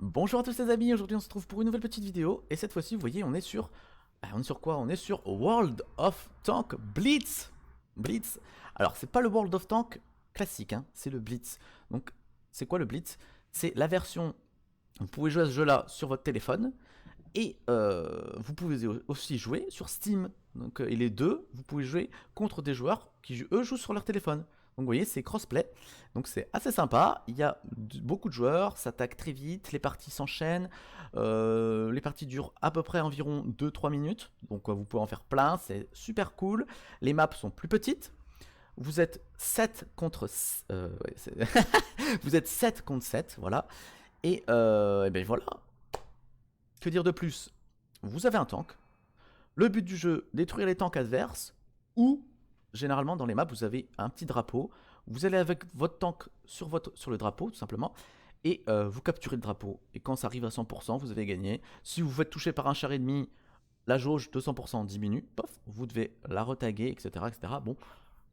Bonjour à tous les amis, aujourd'hui on se retrouve pour une nouvelle petite vidéo et cette fois-ci vous voyez on est sur... on est sur quoi? On est sur World of Tank Blitz. Blitz. Alors c'est pas le World of Tank classique, hein, c'est le Blitz. Donc c'est quoi le Blitz? C'est la version... Vous pouvez jouer à ce jeu là sur votre téléphone et vous pouvez aussi jouer sur Steam. Donc, et les deux, vous pouvez jouer contre des joueurs qui eux jouent sur leur téléphone. Donc vous voyez, c'est crossplay. Donc c'est assez sympa. Il y a beaucoup de joueurs, ça attaque très vite, les parties s'enchaînent. Les parties durent à peu près environ 2-3 minutes. Donc vous pouvez en faire plein, c'est super cool. Les maps sont plus petites. Vous êtes 7 contre... vous êtes 7 contre 7, voilà. Et ben voilà. Que dire de plus? Vous avez un tank. Le but du jeu, détruire les tanks adverses. Ou, généralement dans les maps, vous avez un petit drapeau. Vous allez avec votre tank sur le drapeau, tout simplement. Et vous capturez le drapeau. Et quand ça arrive à 100%, vous avez gagné. Si vous vous faites toucher par un char ennemi, la jauge de 100% diminue. Pof, vous devez la retaguer, etc., etc. Bon,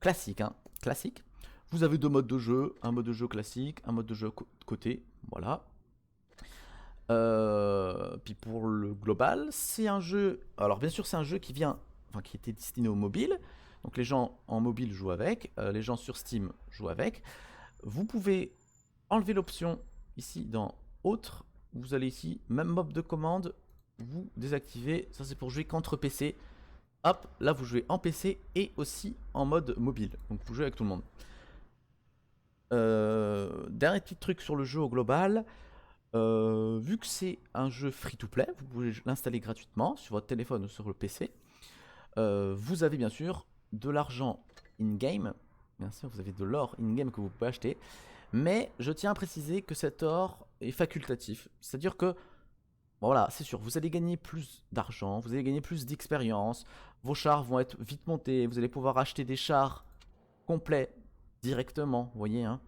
classique, hein. Classique. Vous avez deux modes de jeu. Un mode de jeu classique, un mode de jeu côté. Voilà. Puis pour le global, c'est un jeu... Alors bien sûr c'est un jeu qui vient... Enfin qui était destiné au mobile. Donc les gens en mobile jouent avec. Les gens sur Steam jouent avec. Vous pouvez enlever l'option ici dans Autre. Vous allez ici, même mode de commande. Vous désactivez. Ça c'est pour jouer qu'entre PC. Hop, là vous jouez en PC et aussi en mode mobile. Donc vous jouez avec tout le monde. Dernier petit truc sur le jeu au global. Vu que c'est un jeu free-to-play, vous pouvez l'installer gratuitement sur votre téléphone ou sur le PC. Vous avez bien sûr de l'argent in-game. Bien sûr, vous avez de l'or in-game que vous pouvez acheter. Mais je tiens à préciser que cet or est facultatif. C'est-à-dire que, bon, voilà, c'est sûr, vous allez gagner plus d'argent, vous allez gagner plus d'expérience. Vos chars vont être vite montés. Vous allez pouvoir acheter des chars complets directement, vous voyez, hein.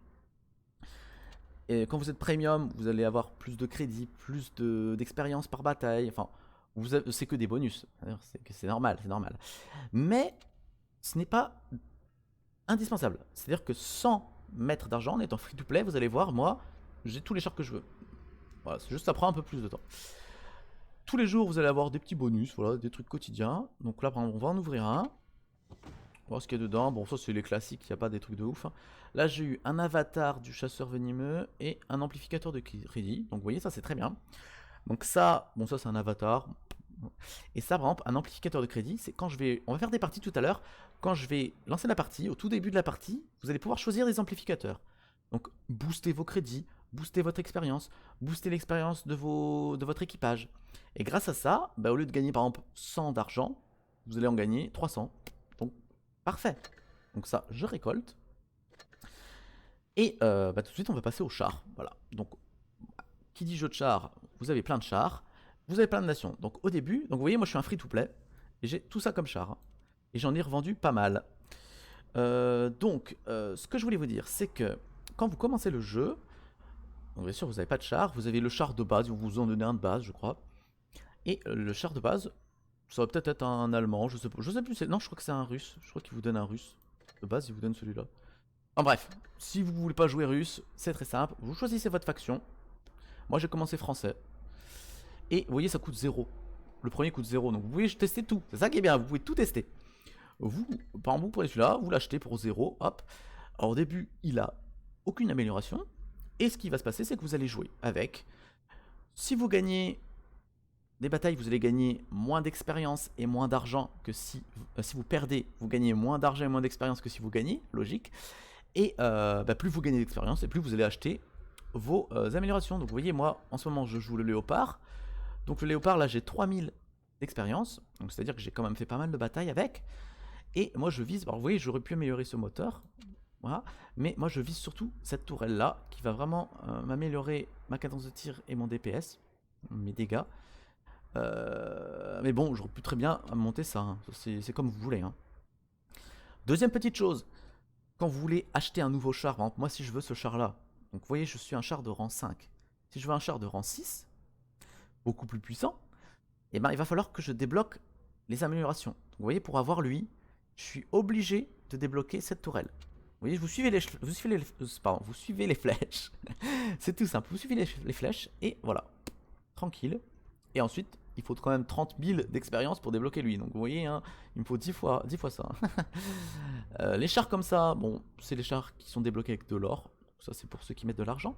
Et quand vous êtes premium, vous allez avoir plus de crédit, plus d'expérience par bataille. Enfin, c'est que des bonus. C'est normal, c'est normal. Mais ce n'est pas indispensable. C'est-à-dire que sans mettre d'argent, en étant free to play, vous allez voir, moi, j'ai tous les chars que je veux. Voilà, c'est juste ça prend un peu plus de temps. Tous les jours, vous allez avoir des petits bonus, voilà, des trucs quotidiens. Donc là, par exemple, on va en ouvrir un. Voir ce qu'il y a dedans. Bon, ça c'est les classiques, il n'y a pas des trucs de ouf, hein. Là j'ai eu un avatar du chasseur venimeux et un amplificateur de crédit. Donc vous voyez, ça c'est très bien. Donc ça, bon ça c'est un avatar. Et ça par exemple, un amplificateur de crédit, c'est quand je vais... On va faire des parties tout à l'heure. Quand je vais lancer la partie, au tout début de la partie, vous allez pouvoir choisir des amplificateurs. Donc booster vos crédits, booster votre expérience, booster l'expérience de votre équipage. Et grâce à ça, bah, au lieu de gagner par exemple 100 d'argent, vous allez en gagner 300. Donc parfait. Donc ça, je récolte. Et bah, tout de suite, on va passer au char. Voilà. Donc, qui dit jeu de char, vous avez plein de chars. Vous avez plein de nations. Donc au début, donc vous voyez, moi je suis un free-to-play. Et j'ai tout ça comme char. Et j'en ai revendu pas mal. Ce que je voulais vous dire, c'est que quand vous commencez le jeu, donc bien sûr, vous n'avez pas de char. Vous avez le char de base. Ils vont vous en donner un de base, je crois. Et le char de base, ça va peut-être être un allemand. Je sais plus. Non, je crois que c'est un russe. Je crois qu'il vous donne un russe. De base, il vous donne celui-là. En bref, si vous voulez pas jouer russe, c'est très simple. Vous choisissez votre faction. Moi, j'ai commencé français. Et vous voyez, ça coûte 0. Le premier coûte 0. Donc vous pouvez tester tout. C'est ça qui est bien. Vous pouvez tout tester. Vous, par exemple, vous prenez celui-là, vous l'achetez pour 0. Hop. Alors au début, il a aucune amélioration. Et ce qui va se passer, c'est que vous allez jouer avec. Si vous gagnez des batailles, vous allez gagner moins d'expérience et moins d'argent que si vous perdez, vous gagnez moins d'argent et moins d'expérience que si vous gagnez, logique. Et bah, plus vous gagnez d'expérience et plus vous allez acheter vos améliorations. Donc vous voyez, moi en ce moment je joue le léopard. Donc le léopard là j'ai 3000 d'expérience. Donc c'est à dire que j'ai quand même fait pas mal de batailles avec. Et moi je vise, alors vous voyez j'aurais pu améliorer ce moteur. Voilà. Mais moi je vise surtout cette tourelle là qui va vraiment m'améliorer ma cadence de tir et mon DPS, mes dégâts. Mais bon, j'aurais pu très bien monter ça, hein. C'est comme vous voulez, hein. Deuxième petite chose, quand vous voulez acheter un nouveau char, par exemple, moi si je veux ce char là, donc vous voyez je suis un char de rang 5. Si je veux un char de rang 6, beaucoup plus puissant, et ben il va falloir que je débloque les améliorations. Donc, vous voyez, pour avoir lui, je suis obligé de débloquer cette tourelle. voyez, vous suivez les flèches. C'est tout simple, vous suivez les flèches et voilà, tranquille. Et ensuite, il faut quand même 30 000 d'expérience pour débloquer lui. Donc vous voyez, hein, il me faut 10 fois ça. Les chars comme ça, bon, c'est les chars qui sont débloqués avec de l'or. Ça, c'est pour ceux qui mettent de l'argent.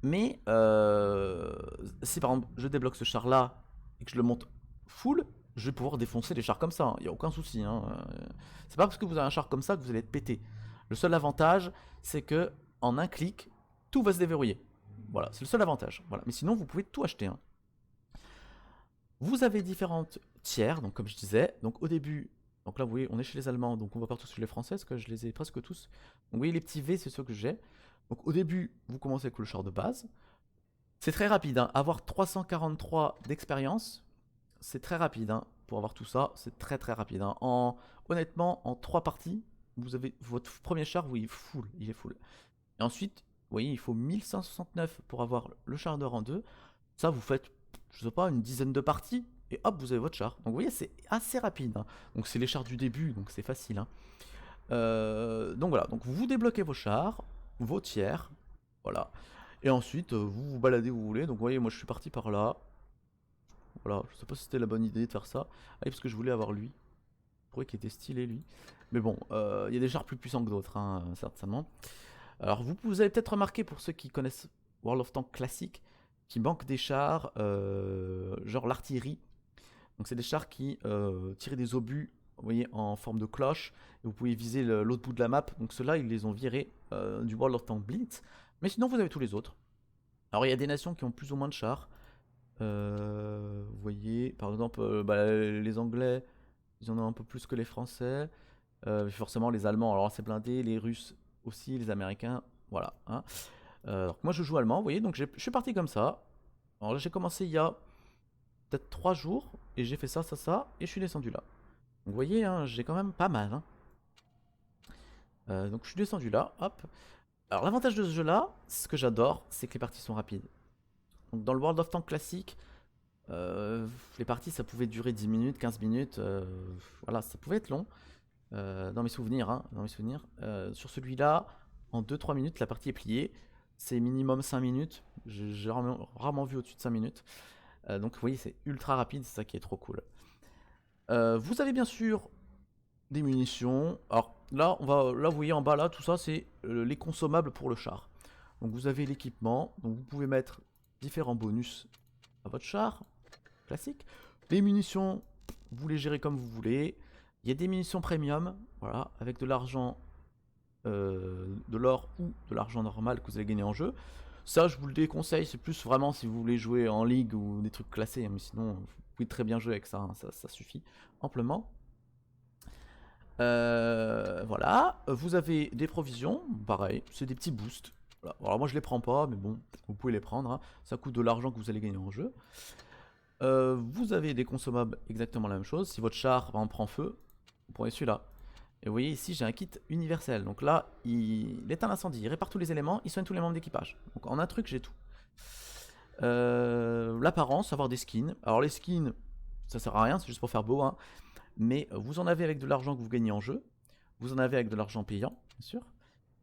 Mais si par exemple je débloque ce char là et que je le monte full, je vais pouvoir défoncer les chars comme ça. Il n'y a aucun souci. Hein. C'est pas parce que vous avez un char comme ça que vous allez être pété. Le seul avantage, c'est que en un clic, tout va se déverrouiller. Voilà, c'est le seul avantage. Voilà. Mais sinon, vous pouvez tout acheter. Hein. Vous avez différentes tiers, donc comme je disais. Donc au début, donc là vous voyez, on est chez les Allemands, donc on va partout chez les Français, parce que je les ai presque tous. Donc vous voyez les petits V, c'est ceux que j'ai. Donc au début, vous commencez avec le char de base. C'est très rapide, hein. Avoir 343 d'expérience, c'est très rapide. Hein. Pour avoir tout ça, c'est très très rapide. Hein. Honnêtement, en 3 parties, vous avez votre premier char, oui, il est full. Et ensuite, vous voyez, il faut 1169 pour avoir le char de rang 2. Ça, vous faites, je sais pas, une dizaine de parties, et hop, vous avez votre char. Donc vous voyez, c'est assez rapide. Hein. Donc c'est les chars du début, donc c'est facile. Hein. Donc voilà, donc vous débloquez vos chars, vos tiers, voilà. Et ensuite, vous vous baladez où vous voulez. Donc vous voyez, moi je suis parti par là. Voilà, je sais pas si c'était la bonne idée de faire ça. Ah oui, parce que je voulais avoir lui. Je trouvais qu'il était stylé lui. Mais bon, il y a des chars plus puissants que d'autres, hein, certainement. Alors vous avez peut-être remarqué, pour ceux qui connaissent World of Tanks classique, qu'il manque des chars, genre l'artillerie. Donc c'est des chars qui tirent des obus, vous voyez, en forme de cloche, et vous pouvez viser l'autre bout de la map. Donc ceux-là, ils les ont virés du World of Tanks Blitz. Mais sinon, vous avez tous les autres. Alors il y a des nations qui ont plus ou moins de chars. Vous voyez, par exemple, les Anglais, ils en ont un peu plus que les Français. Forcément, les Allemands, alors c'est blindé, les Russes aussi, les Américains, voilà. Hein. Donc moi, je joue allemand, vous voyez, donc je suis parti comme ça. Alors là, j'ai commencé il y a peut-être 3 jours, et j'ai fait ça, et je suis descendu là. Donc vous voyez, hein, j'ai quand même pas mal. Hein. Donc je suis descendu là, hop. Alors l'avantage de ce jeu-là, ce que j'adore, c'est que les parties sont rapides. Donc dans le World of Tanks classique, les parties ça pouvait durer 10 minutes, 15 minutes, voilà, ça pouvait être long. Dans mes souvenirs, hein, sur celui-là, en 2-3 minutes, la partie est pliée. C'est minimum 5 minutes. J'ai rarement vu au-dessus de 5 minutes. Donc vous voyez, c'est ultra rapide, c'est ça qui est trop cool. Vous avez bien sûr des munitions. Alors là, vous voyez en bas, là, tout ça, c'est les consommables pour le char. Donc vous avez l'équipement, donc vous pouvez mettre différents bonus à votre char, classique. Les munitions, vous les gérez comme vous voulez. Il y a des munitions premium, voilà, avec de l'argent, de l'or ou de l'argent normal que vous allez gagner en jeu. Ça, je vous le déconseille, c'est plus vraiment si vous voulez jouer en ligue ou des trucs classés, hein, mais sinon, vous pouvez très bien jouer avec ça, hein, ça suffit amplement. Voilà, vous avez des provisions, pareil, c'est des petits boosts. Voilà. Alors moi je les prends pas, mais bon, vous pouvez les prendre, hein. Ça coûte de l'argent que vous allez gagner en jeu. Vous avez des consommables, exactement la même chose. Si votre char par exemple, prend feu, vous prenez celui-là. Et vous voyez ici j'ai un kit universel. Donc là, il éteint l'incendie, il répare tous les éléments, il soigne tous les membres d'équipage. Donc en un truc j'ai tout. L'apparence, avoir des skins. Alors les skins, ça sert à rien, c'est juste pour faire beau, hein. Mais vous en avez avec de l'argent que vous gagnez en jeu. Vous en avez avec de l'argent payant, bien sûr.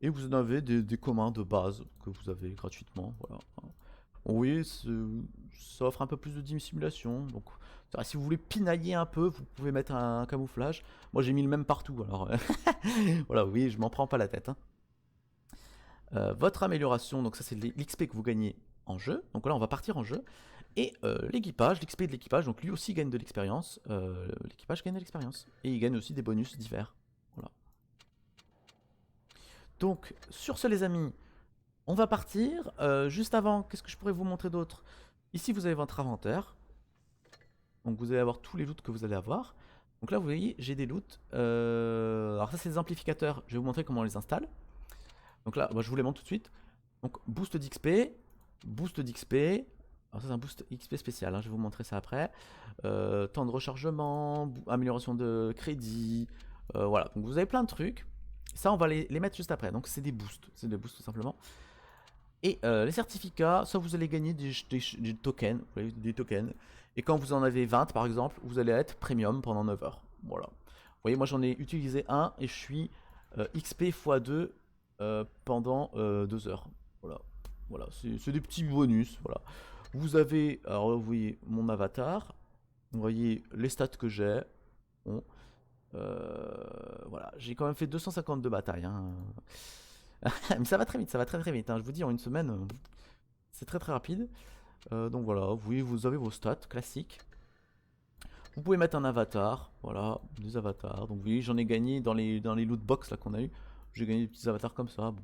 Et vous en avez des communs de base que vous avez gratuitement. Voilà. Oui, ça offre un peu plus de dissimulation. Donc, si vous voulez pinailler un peu, vous pouvez mettre un camouflage. Moi, j'ai mis le même partout. Alors, voilà, oui, je m'en prends pas la tête. Hein. Votre amélioration, donc ça, c'est l'XP que vous gagnez en jeu. Donc là, on va partir en jeu. Et l'équipage, l'XP de l'équipage, donc lui aussi gagne de l'expérience. L'équipage gagne de l'expérience. Et il gagne aussi des bonus divers. Voilà. Donc, sur ce, les amis, on va partir. Juste avant, qu'est-ce que je pourrais vous montrer d'autre? Ici, vous avez votre inventaire. Donc, vous allez avoir tous les loots que vous allez avoir. Donc là, vous voyez, j'ai des loots. Alors ça, c'est des amplificateurs. Je vais vous montrer comment on les installe. Donc là, je vous les montre tout de suite. Donc, boost d'XP. Boost d'XP. Alors ça, c'est un boost XP spécial. Hein, je vais vous montrer ça après. Temps de rechargement. Amélioration de crédit. Voilà. Donc, vous avez plein de trucs. Ça, on va les mettre juste après. Donc, c'est des boosts. C'est des boosts, tout simplement. Et les certificats, ça vous allez gagner des tokens, vous voyez, des tokens. Et quand vous en avez 20 par exemple, vous allez être premium pendant 9 heures. Voilà. Vous voyez, moi j'en ai utilisé un et je suis XP x2 pendant 2 heures. Voilà, voilà, c'est des petits bonus. Voilà. Vous avez, alors là, vous voyez mon avatar, vous voyez les stats que j'ai. Bon, voilà, j'ai quand même fait 252 batailles. Hein. Mais ça va très vite, ça va très très vite. Hein. Je vous dis, en une semaine, c'est très très rapide. Donc voilà, vous avez vos stats classiques. Vous pouvez mettre un avatar, voilà, des avatars. Donc vous voyez, j'en ai gagné dans les loot box là qu'on a eu. J'ai gagné des petits avatars comme ça. Bon,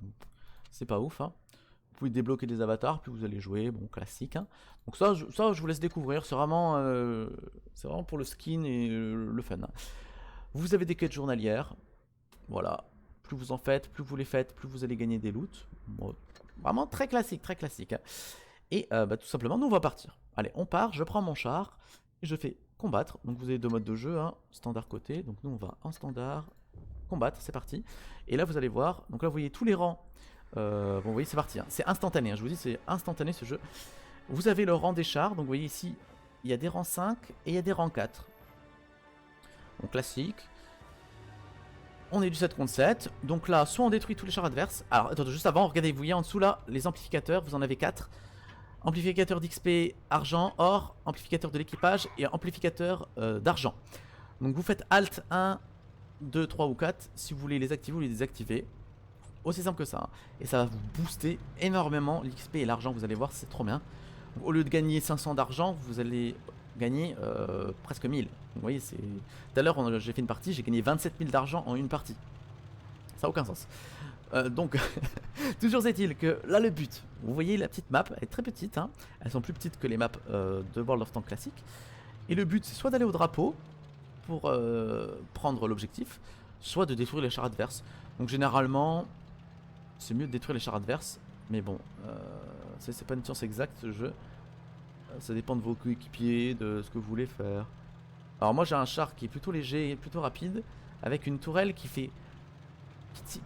c'est pas ouf. Hein. Vous pouvez débloquer des avatars, puis vous allez jouer, bon, classique. Hein. Donc ça, je vous laisse découvrir. C'est vraiment pour le skin et le fun. Hein. Vous avez des quêtes journalières. Voilà. Plus vous en faites, plus vous les faites, plus vous allez gagner des loots. Bon, vraiment très classique, très classique. Hein. Et tout simplement, nous on va partir. Allez, on part, je prends mon char et je fais combattre. Donc vous avez 2 modes de jeu, hein, standard côté. Donc nous on va en standard, combattre, c'est parti. Et là vous allez voir, donc là vous voyez tous les rangs. Bon vous voyez c'est parti, hein. C'est instantané, hein, je vous dis c'est instantané ce jeu. Vous avez le rang des chars, donc vous voyez ici, il y a des rangs 5 et il y a des rangs 4. Donc classique. On est du 7 contre 7, donc là soit on détruit tous les chars adverses. Alors attendez, juste avant, regardez, vous voyez en dessous là, les amplificateurs, vous en avez 4. Amplificateur d'XP argent, or, amplificateur de l'équipage et amplificateur d'argent. Donc vous faites Alt 1, 2, 3 ou 4 si vous voulez les activer ou les désactiver. Aussi simple que ça. Hein. Et ça va vous booster énormément l'XP et l'argent, vous allez voir, c'est trop bien. Donc, au lieu de gagner 500 d'argent, vous allez gagner presque 1000. Vous voyez, c'est... Tout à l'heure, j'ai fait une partie, j'ai gagné 27 000 d'argent en une partie. Ça n'a aucun sens. Donc, toujours est-il que là le but, vous voyez la petite map, elle est très petite, hein. Elles sont plus petites que les maps de World of Tanks classique. Et le but c'est soit d'aller au drapeau pour prendre l'objectif, soit de détruire les chars adverses. Donc généralement, c'est mieux de détruire les chars adverses, mais bon, c'est pas une science exacte ce jeu. Ça dépend de vos coéquipiers, de ce que vous voulez faire. Alors moi j'ai un char qui est plutôt léger et plutôt rapide, avec une tourelle qui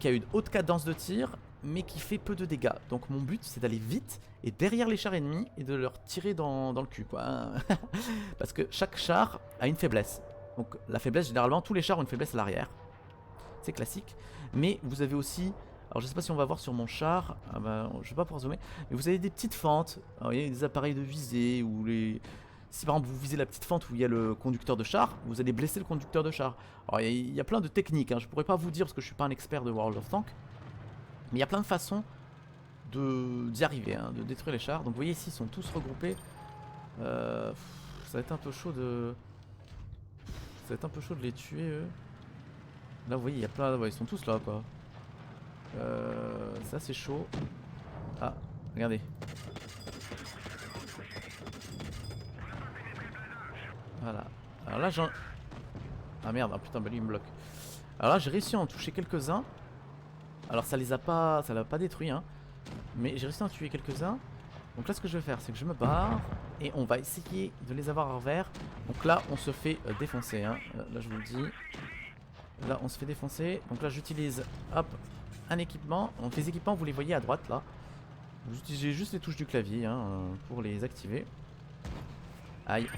a une haute cadence de tir, mais qui fait peu de dégâts. Donc mon but c'est d'aller vite et derrière les chars ennemis et de leur tirer dans le cul quoi. Parce que chaque char a une faiblesse. Donc la faiblesse, généralement tous les chars ont une faiblesse à l'arrière. C'est classique. Mais vous avez aussi, alors je sais pas si on va voir sur mon char, ah bah, je vais pas pouvoir zoomer, mais vous avez des petites fentes. Alors il y a des appareils de visée ou les... Si par exemple vous visez la petite fente où il y a le conducteur de char, vous allez blesser le conducteur de char. Alors il y a plein de techniques, hein. Je pourrais pas vous dire parce que je suis pas un expert de World of Tanks. Mais il y a plein de façons d'y arriver, hein, de détruire les chars. Donc vous voyez ici ils sont tous regroupés. Ça va être un peu chaud de... Ça va être un peu chaud de les tuer eux. Là vous voyez il y a plein... Ouais, ils sont tous là quoi. Ça c'est chaud. Ah, regardez. Voilà. Alors là j'en... Ah merde, ah putain, bah lui il me bloque. Alors là j'ai réussi à en toucher quelques-uns. Alors ça les a pas... Ça l'a pas détruit hein. Mais j'ai réussi à en tuer quelques-uns. Donc là ce que je vais faire c'est que je me barre. Et on va essayer de les avoir à revers. Donc là on se fait défoncer hein. Là je vous le dis. Là on se fait défoncer. Donc là j'utilise hop un équipement. Donc les équipements vous les voyez à droite là. Vous utilisez juste les touches du clavier hein, pour les activer. Aïe.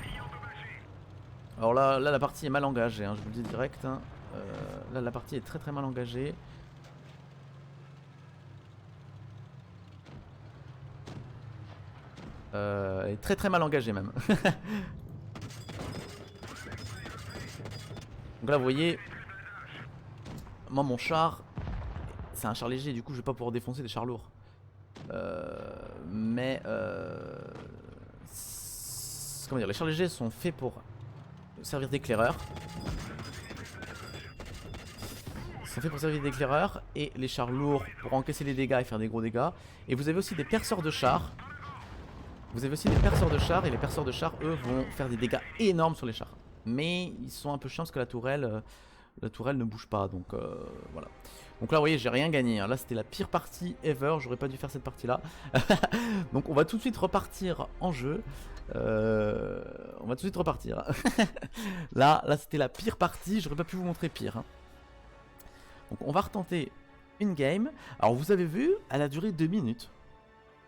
Alors là la partie est mal engagée, hein, je vous le dis direct. Hein. Là la partie est très très mal engagée. Elle est très très mal engagée même. Donc là vous voyez, moi mon char, c'est un char léger, du coup je vais pas pouvoir défoncer des chars lourds. Comment dire, les chars légers sont faits pour servir d'éclaireur. Et les chars lourds pour encaisser les dégâts et faire des gros dégâts. Et vous avez aussi des perceurs de chars. Et les perceurs de chars, eux, vont faire des dégâts énormes sur les chars. Mais ils sont un peu chiants parce que la tourelle ne bouge pas. Donc voilà. Donc là, vous voyez, j'ai rien gagné. Hein. Là, c'était la pire partie ever. J'aurais pas dû faire cette partie-là. Donc on va tout de suite repartir en jeu. On va tout de suite repartir. Là c'était la pire partie. J'aurais pas pu vous montrer pire. Hein. Donc on va retenter une game. Alors vous avez vu, elle a duré 2 minutes.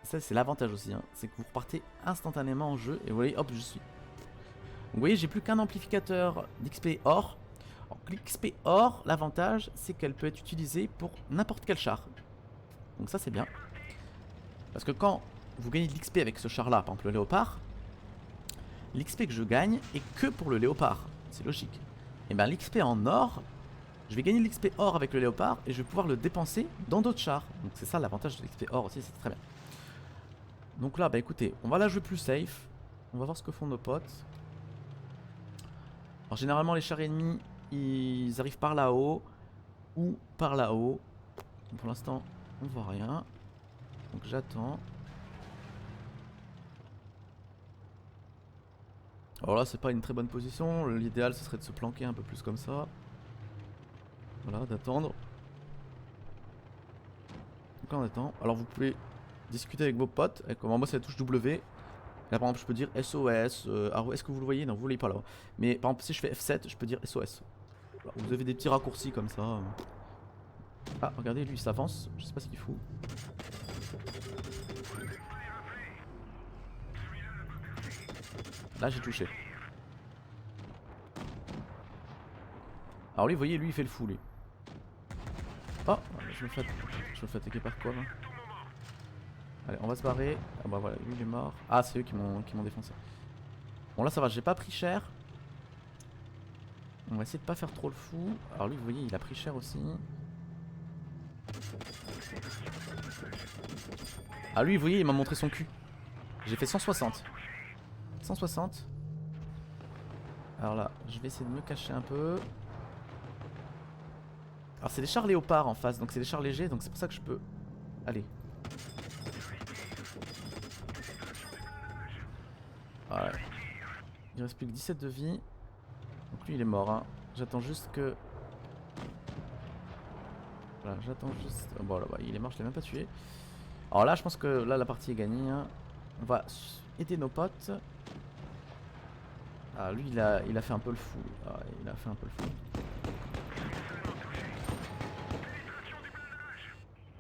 Ça c'est l'avantage aussi, hein. C'est que vous repartez instantanément en jeu. Et vous voyez, hop, je suis. Donc, vous voyez, j'ai plus qu'un amplificateur d'XP or. L'XP or, l'avantage, c'est qu'elle peut être utilisée pour n'importe quel char. Donc ça, c'est bien. Parce que quand vous gagnez de l'XP avec ce char-là, par exemple le léopard, l'XP que je gagne est que pour le léopard. C'est logique. Et bien l'XP en or, je vais gagner de l'XP or avec le léopard et je vais pouvoir le dépenser dans d'autres chars. Donc c'est ça l'avantage de l'XP or aussi, c'est très bien. Donc là, bah écoutez, on va la jouer plus safe. On va voir ce que font nos potes. Alors généralement les chars ennemis, ils arrivent par là-haut ou par là-haut. Pour l'instant, on voit rien. Donc j'attends. Alors là, c'est pas une très bonne position. L'idéal, ce serait de se planquer un peu plus comme ça. Voilà, d'attendre. Donc là, on attend. Alors vous pouvez discuter avec vos potes. Moi, c'est la touche W. Là, par exemple, je peux dire SOS. Alors, est-ce que vous le voyez? Non, vous le voyez pas là. Mais par exemple, si je fais F7, je peux dire SOS. Voilà, vous avez des petits raccourcis comme ça. Ah, regardez, lui, il s'avance. Je sais pas ce qu'il fout. Là, j'ai touché. Alors lui, vous voyez, lui, il fait le fou, lui. Oh, je me fais attaquer par quoi, là? Allez, on va se barrer. Ah bah voilà, lui, il est mort. Ah, c'est eux qui m'ont défoncé. Bon, là, ça va, j'ai pas pris cher. On va essayer de pas faire trop le fou. Alors lui, vous voyez, il a pris cher aussi. Ah lui, vous voyez, il m'a montré son cul. J'ai fait 160. 160. Alors là, je vais essayer de me cacher un peu. Alors c'est des chars léopards en face, donc c'est des chars légers, donc c'est pour ça que je peux... Allez. Voilà. Il reste plus que 17 de vie. Donc lui il est mort, hein. J'attends juste que... Voilà, j'attends juste... Oh, bon là, bah, il est mort, je l'ai même pas tué. Alors là, je pense que là, la partie est gagnée, hein. On va aider nos potes. Ah, lui, il a fait un peu le fou. Ah, il a fait un peu le fou.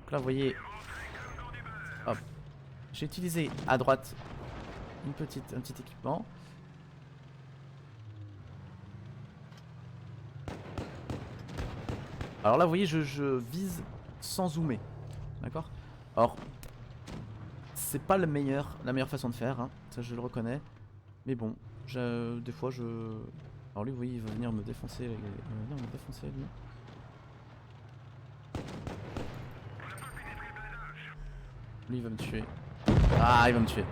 Donc là, vous voyez... Hop. J'ai utilisé à droite un petit équipement. Alors là, vous voyez, je vise sans zoomer. D'accord? Alors, c'est pas la meilleure façon de faire, hein. Ça, je le reconnais. Mais bon, des fois, je... Alors lui, vous voyez, il va venir me défoncer. Lui. Lui, il va me tuer. Ah, il va me tuer.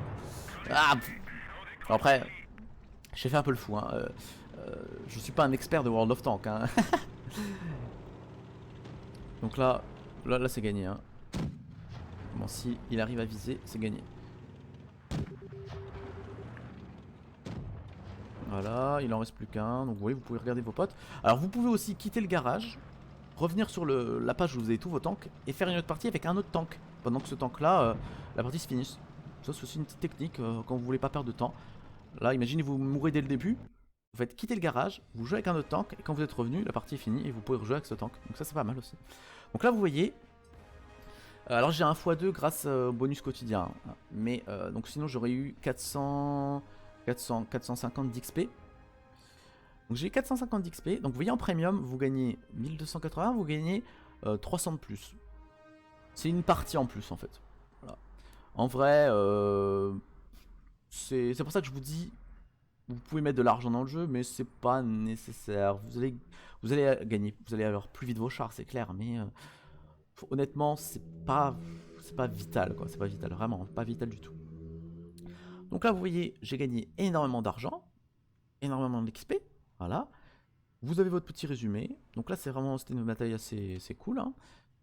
Ah. Alors après, j'ai fait un peu le fou, hein. Je suis pas un expert de World of Tanks, hein. Donc là c'est gagné, hein. Bon, si il arrive à viser, c'est gagné. Voilà, il en reste plus qu'un. Donc vous voyez, vous pouvez regarder vos potes. Alors vous pouvez aussi quitter le garage, revenir sur la page où vous avez tous vos tanks et faire une autre partie avec un autre tank. Pendant que ce tank là, la partie se finisse. Ça c'est aussi une petite technique quand vous voulez pas perdre de temps. Là, imaginez vous mourrez dès le début. Vous faites quitter le garage, vous jouez avec un autre tank et quand vous êtes revenu, la partie est finie et vous pouvez rejouer avec ce tank. Donc ça c'est pas mal aussi. Donc là vous voyez, alors j'ai un x2 grâce au bonus quotidien. Hein. Mais donc sinon j'aurais eu 450 d'XP. Donc j'ai 450 d'XP. Donc vous voyez en premium, vous gagnez 1280, vous gagnez 300 de plus. C'est une partie en plus en fait. Voilà. En vrai, c'est pour ça que je vous dis, vous pouvez mettre de l'argent dans le jeu, mais c'est pas nécessaire. Vous allez gagner, vous allez avoir plus vite vos chars, c'est clair, mais honnêtement, c'est pas vital, quoi. C'est pas vital, vraiment, pas vital du tout. Donc là, vous voyez, j'ai gagné énormément d'argent, énormément d'XP, voilà. Vous avez votre petit résumé. Donc là, c'était une bataille assez cool. Hein.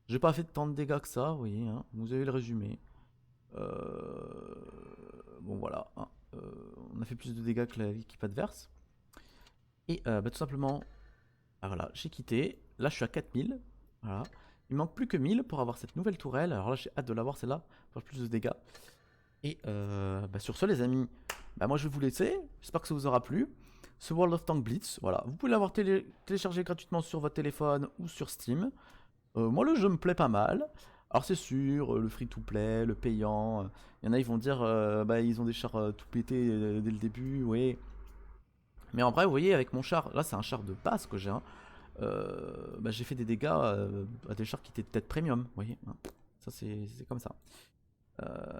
J'ai pas fait tant de dégâts que ça, vous voyez. Hein. Vous avez le résumé. Bon, voilà. Hein. On a fait plus de dégâts que l'équipe adverse. Et tout simplement, voilà, j'ai quitté. Là, je suis à 4000. Voilà. Il manque plus que 1000 pour avoir cette nouvelle tourelle. Alors là, j'ai hâte de l'avoir celle-là, pour faire plus de dégâts. Et sur ce, les amis, moi je vais vous laisser. J'espère que ça vous aura plu. Ce World of Tanks Blitz, voilà. Vous pouvez l'avoir téléchargé gratuitement sur votre téléphone ou sur Steam. Moi, le jeu me plaît pas mal. Alors, c'est sûr, le free-to-play, le payant. Il y en a, ils vont dire, ils ont des chars tout pétés dès le début, oui. Mais en vrai, vous voyez, avec mon char, là, c'est un char de base que j'ai. Hein. bah, j'ai fait des dégâts à des chars qui étaient peut-être premium, vous voyez, hein. Ça c'est comme ça.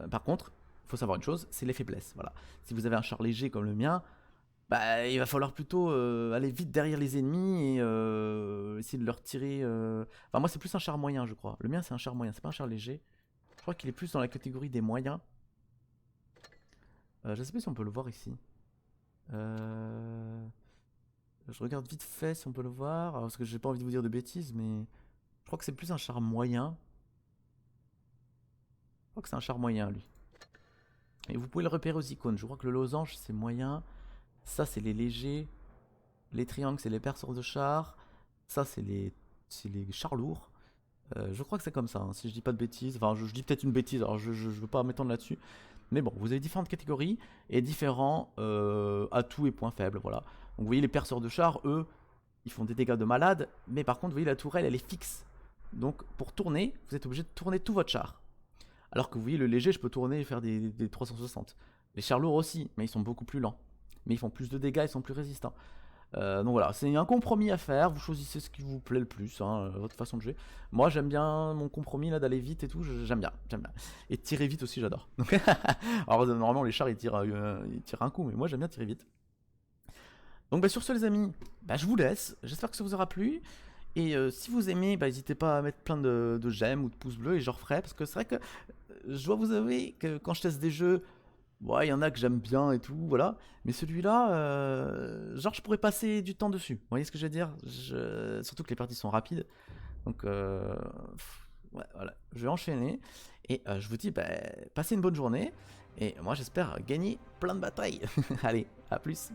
Par contre, il faut savoir une chose, c'est les faiblesses, voilà. Si vous avez un char léger comme le mien, bah, il va falloir plutôt aller vite derrière les ennemis et essayer de leur tirer. Enfin, moi, c'est plus un char moyen, je crois. Le mien, c'est un char moyen, c'est pas un char léger. Je crois qu'il est plus dans la catégorie des moyens. Je sais pas si on peut le voir ici. Je regarde vite fait si on peut le voir. Alors, parce que j'ai pas envie de vous dire de bêtises, mais je crois que c'est plus un char moyen. Je crois que c'est un char moyen, lui. Et vous pouvez le repérer aux icônes. Je crois que le losange, c'est moyen. Ça, c'est les légers. Les triangles, c'est les perceurs de chars. Ça, c'est les chars lourds. Je crois que c'est comme ça, hein, si je dis pas de bêtises. Enfin, je dis peut-être une bêtise, alors je veux pas m'étendre là-dessus. Mais bon, vous avez différentes catégories et différents atouts et points faibles, voilà. Donc vous voyez les perceurs de chars, eux, ils font des dégâts de malade, mais par contre, vous voyez la tourelle, elle est fixe. Donc pour tourner, vous êtes obligé de tourner tout votre char. Alors que vous voyez le léger, je peux tourner et faire des 360. Les chars lourds aussi, mais ils sont beaucoup plus lents. Mais ils font plus de dégâts, ils sont plus résistants. Donc voilà, c'est un compromis à faire, vous choisissez ce qui vous plaît le plus, hein, votre façon de jouer. Moi j'aime bien mon compromis là d'aller vite et tout, j'aime bien. Et de tirer vite aussi j'adore. Alors normalement les chars ils tirent un coup, mais moi j'aime bien tirer vite. Donc bah, sur ce les amis, bah, je vous laisse, j'espère que ça vous aura plu. Et si vous aimez, bah, n'hésitez pas à mettre plein de j'aime ou de pouces bleus et je referai, parce que c'est vrai que je dois vous avouer que quand je teste des jeux, ouais, il y en a que j'aime bien et tout, voilà. Mais celui-là, genre, je pourrais passer du temps dessus. Vous voyez ce que je veux dire? Surtout que les parties sont rapides. Donc, ouais, voilà. Je vais enchaîner. Et je vous dis, bah, passez une bonne journée. Et moi, j'espère gagner plein de batailles. Allez, à plus.